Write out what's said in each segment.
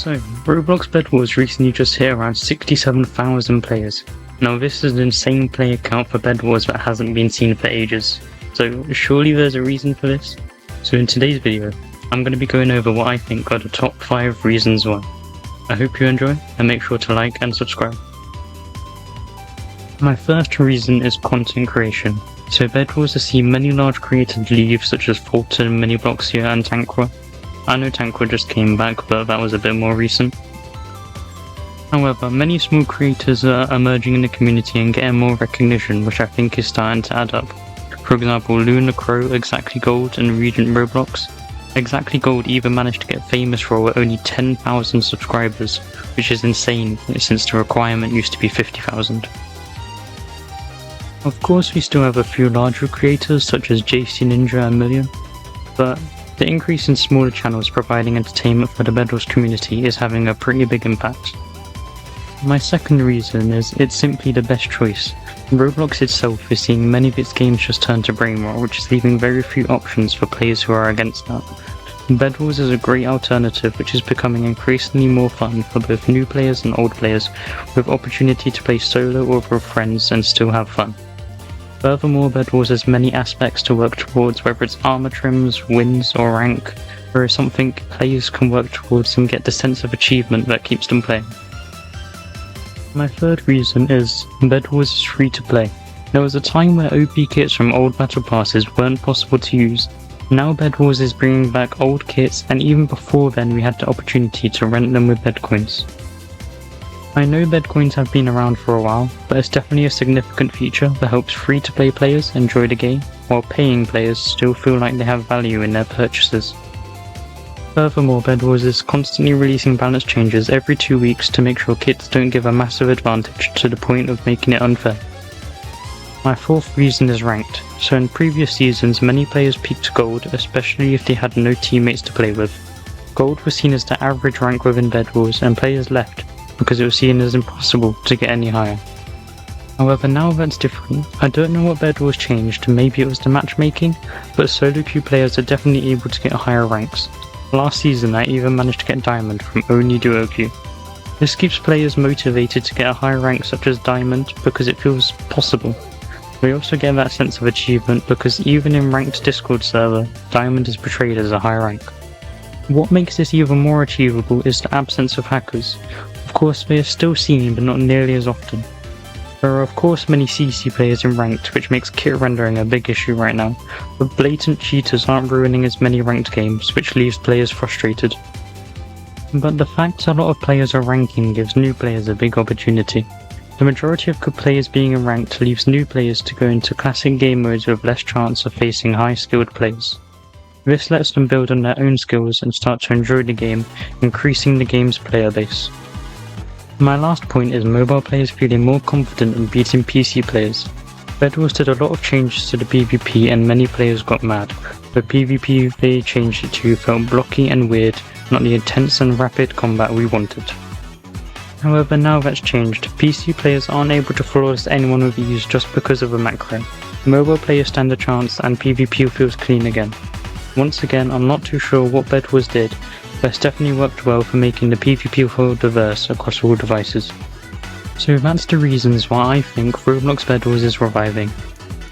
So, Roblox bedwars recently just hit around 67,000 players. Now this is an insane player count for bedwars that hasn't been seen for ages, so surely there's a reason for this? So in today's video, I'm going to be going over what I think are the top 5 reasons why. I hope you enjoy, and make sure to like and subscribe. My first reason is content creation. So bedwars has seen many large creators leave, such as Fulton, Minibloxia and Tankwa. I know Tankwa just came back, but that was a bit more recent. However, many small creators are emerging in the community and getting more recognition, which I think is starting to add up. For example, Luna Crow, Exactly Gold and Regent Roblox. Exactly Gold even managed to get famous for only 10,000 subscribers, which is insane since the requirement used to be 50,000. Of course, we still have a few larger creators such as JC Ninja and Million, but the increase in smaller channels providing entertainment for the bedwars community is having a pretty big impact. My second reason is it's simply the best choice. Roblox itself is seeing many of its games just turn to brain rot, which is leaving very few options for players who are against that. Bedwars is a great alternative which is becoming increasingly more fun for both new players and old players, with opportunity to play solo or with friends and still have fun. Furthermore, bedwars has many aspects to work towards, whether it's armor trims, wins or rank, or something players can work towards and get the sense of achievement that keeps them playing. My third reason is bedwars is free to play. There was a time where OP kits from old battle passes weren't possible to use. Now bedwars is bringing back old kits, and even before then we had the opportunity to rent them with bedcoins. I know bedcoins have been around for a while, but it's definitely a significant feature that helps free-to-play players enjoy the game, while paying players still feel like they have value in their purchases. Furthermore, bedwars is constantly releasing balance changes every 2 weeks to make sure kits don't give a massive advantage to the point of making it unfair. My fourth reason is ranked. So in previous seasons many players peaked gold, especially if they had no teammates to play with. Gold was seen as the average rank within bedwars, and players left because it was seen as impossible to get any higher. However, now that's different. I don't know what bedwars changed, maybe it was the matchmaking, but solo queue players are definitely able to get higher ranks. Last season I even managed to get Diamond from only duo queue. This keeps players motivated to get a higher rank such as Diamond because it feels possible. We also get that sense of achievement because even in ranked Discord server, Diamond is portrayed as a high rank. What makes this even more achievable is the absence of hackers. Of course, they are still seen but not nearly as often. There are of course many CC players in ranked, which makes kit rendering a big issue right now, but blatant cheaters aren't ruining as many ranked games, which leaves players frustrated. But the fact a lot of players are ranking gives new players a big opportunity. The majority of good players being in ranked leaves new players to go into classic game modes with less chance of facing high skilled players. This lets them build on their own skills and start to enjoy the game, increasing the game's player base. My last point is mobile players feeling more confident in beating PC players. bedwars did a lot of changes to the PvP and many players got mad. The PvP they changed it to felt blocky and weird, not the intense and rapid combat we wanted. However, now that's changed, PC players aren't able to flawless anyone with ease just because of a macro. Mobile players stand a chance and PvP feels clean again. Once again, I'm not too sure what bedwars did, but it's definitely worked well for making the PvP feel diverse across all devices. So that's the reasons why I think Roblox bedwars is reviving.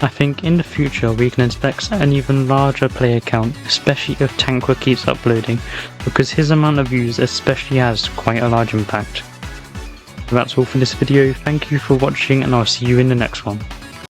I think in the future we can expect an even larger player count, especially if Tankwa keeps uploading, because his amount of views especially has quite a large impact. So that's all for this video, thank you for watching and I'll see you in the next one.